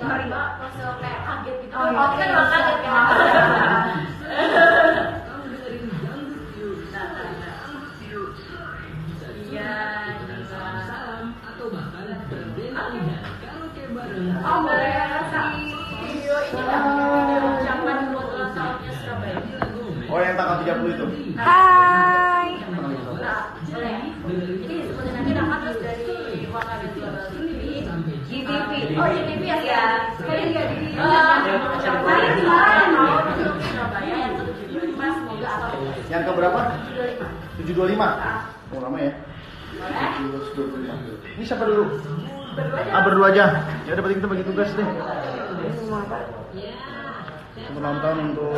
Yang Mbak pas kayak kaget gitu. Oh, Kan orang kaget kan. Iya, oh boleh kasih video ini kan ucapan buat ulang tahunnya Surabaya. Oh, yang tanggal 30 itu. Hai. Nah, boleh. Jadi sebutin aja nama terus dari Warna Global TV. GTV. Oh, GTV ya. Sekali nggak di Kemarin kemarin mau. Surabaya yang ke-75 semoga apa? Yang ke berapa? 75. 725. Oh, lama ya. Boleh? 725. Ini siapa dulu? Berdua aja. Ya udah, berarti kita bagi tugas deh. Penonton untuk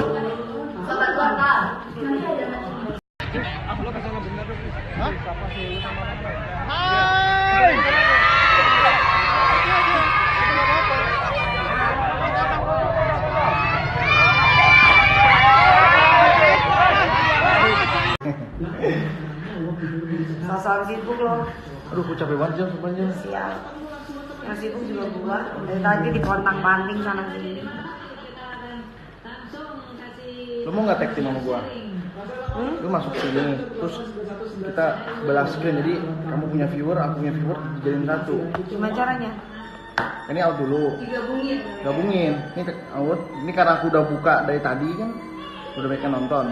Sobat Warna. Hah? Hai. Sosok sibuk loh. Aduh, aku capek banget jam sebenarnya. Siap. Yang sibuk juga gua. Dari tadi di kontang panting sana sini. Lu mau nggak tag team sama gua? Lu masuk sini, terus kita belah screen. Jadi kamu punya viewer, aku punya viewer, dijadiin satu. Gimana caranya? Ini out dulu. Gabungin. Ini out. Ini karena aku udah buka dari tadi kan, udah banyak yang nonton.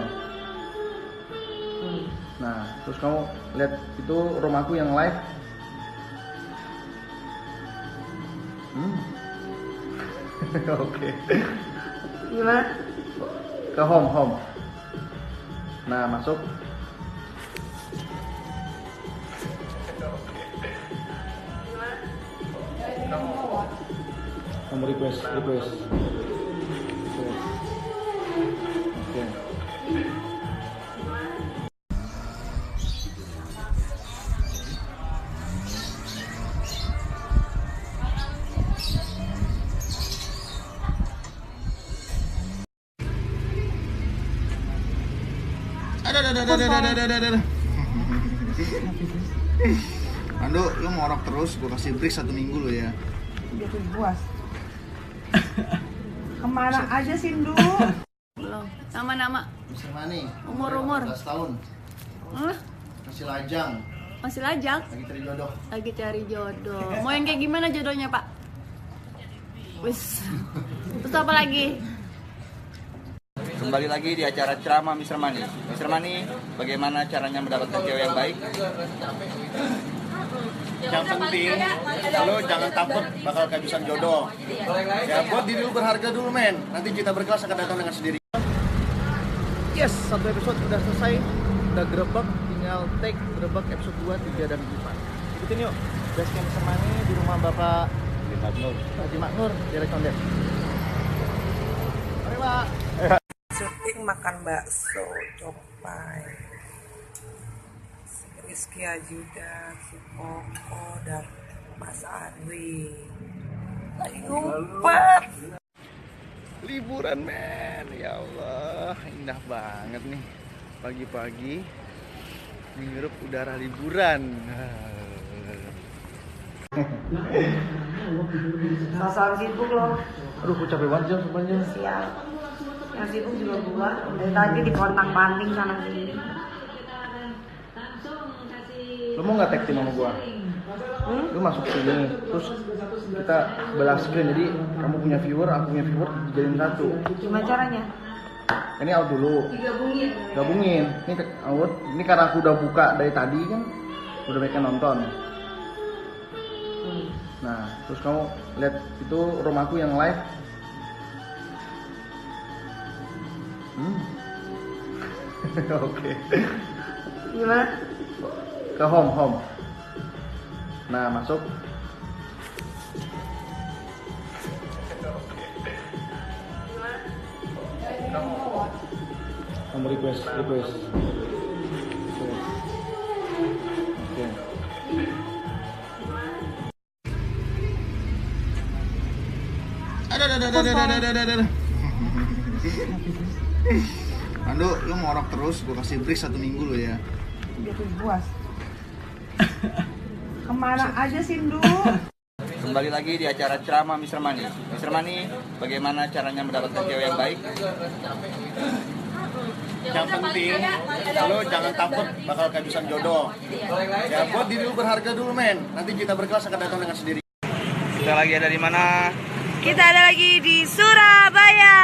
Nah, terus kamu lihat itu rumahku yang live. Oke. Gimana? Ke home. Nah, masuk. Kamu request. Oke. Ada. Ando, lu ngorok terus, gua kasih break 1 minggu lo ya. Biar puas. Kemana aja sih, Ndu? Belum. Nama-nama. Mister Mani. Umur. 14 tahun. Hah? Masih lajang. Masih lajang? Lagi cari jodoh. Lagi cari jodoh. Mau yang kayak gimana jodohnya, Pak? Wis. Terus apa lagi? Kembali lagi di acara ceramah Mr. Mani. Mr. Mani, bagaimana caranya mendapatkan cewek yang baik? Yang penting, lo jangan takut bakal kehabisan jodoh. Ya, buat diri lu berharga dulu, men. Nanti cinta berkelas akan datang dengan sendiri. Yes, 1 episode udah selesai. Udah gerebek, tinggal take gerebek episode 2, 3, dan 4. Ikutin yuk. Basecamp Mr. Mani di rumah Bapak Haji Maknur, daerah Condet. Mari, Pak. Syuting makan bakso copai. Si Rizky Ajudan, si Koko, dan Mas Arwi. Lagi ngumpet. Liburan, men. Ya Allah, indah banget nih. Pagi-pagi menghirup udara liburan. Sosok sibuk loh. Aduh, aku capek banget jam sebenarnya. Siap. Yang sibuk juga gua. Dari tadi di kontang panting sana sini. Lu mau nggak tag team sama gua? Lu masuk sini, terus kita belah screen. Jadi kamu punya viewer, aku punya viewer, dijadiin satu. Gimana caranya? Ini out dulu. Gabungin. Ini out. Ini karena aku udah buka dari tadi kan, udah banyak yang nonton. Nah, terus kamu lihat itu rumahku yang live. Oke. Gimana? Ke home. Nah, masuk. Kamu request. Oke. Ada. Ando, lu ngorok terus, gua kasih break 1 minggu lo ya. Gitu puas. Kemana aja Sindu? Kembali lagi di acara ceramah Mr. Money. Mr. Money, bagaimana caranya mendapatkan cewek yang baik? Yang penting, lo jangan takut bakal kehabisan jodoh. Ya buat diri lu berharga dulu men. Nanti kita berkelas akan datang dengan sendiri. Kita lagi ada di mana? Kita ada lagi di Surabaya.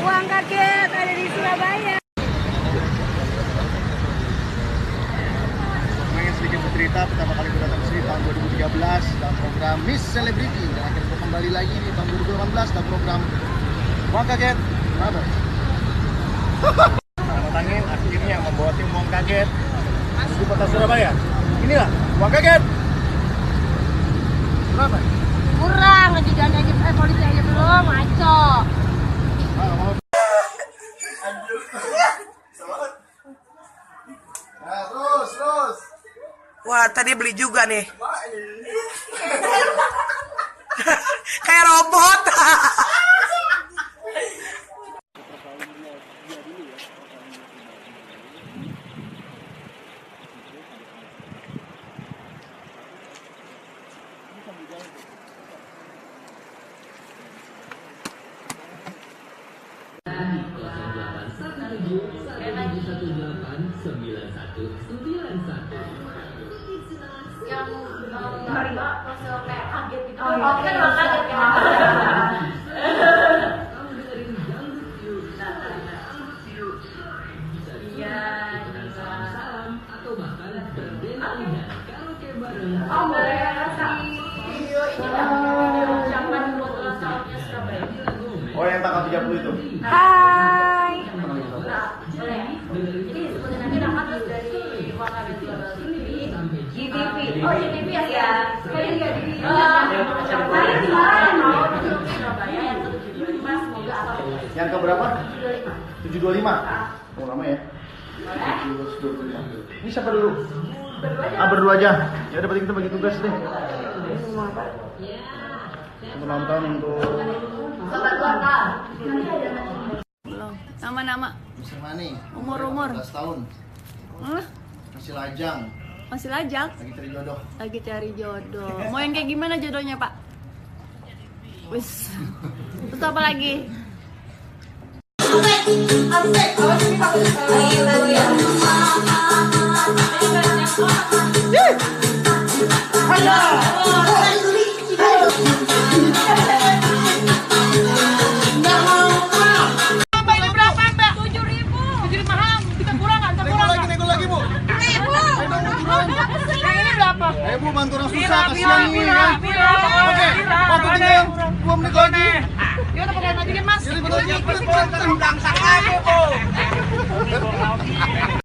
Uang kaget ada di Surabaya. Pengen sedikit bercerita, pertama kali gue datang ke sini tahun 2013 dalam program Miss Celebrity, dan akhirnya gue kembali lagi di tahun 2018 dalam program Uang Kaget. Kenapa? Selamat Angin akhirnya membawa tim Uang Kaget menuju kota Surabaya. Inilah Uang Kaget. Kenapa? Kurang, ngejudan aja, polisi aja belum, ngaco. Nah, terus. Wah, tadi beli juga nih. Kayak robot. Yang Rasul kayak kaget gitu. Oh, kan emang kaget ya. Oh, boleh kasih video ini nggak? Video ucapan buat ulang tahunnya Surabaya. Oh, yang tanggal 30 itu. Hai. Nah, boleh. Jadi sebenarnya dapat dari Warna Global TV. GTV. Oh, GTV ya. Kalian nggak di kemarin mau ke Surabaya yang ke-75, semoga apa? Yang ke berapa? 75. 725. Oh, lama ya. Boleh? 725. Ini siapa dulu? Berdua aja. Ya udah, berarti kita bagi tugas deh. Untuk nonton untuk Sobat Warna. Belum. Nama-nama. Mr. Money. Umur. 14 tahun. Hah? Masih lajang. Masih lajang? Lagi cari jodoh. Lagi cari jodoh. Mau yang kayak gimana jodohnya, Pak? Wis. Terus apa lagi? Nego lagi, Bu. Ayo Bu, bantu orang susah, kasihan nih ya. Oke, waktu tinggal 2 menit lagi. Yaudah, pakai lagi mas. Jadi betul.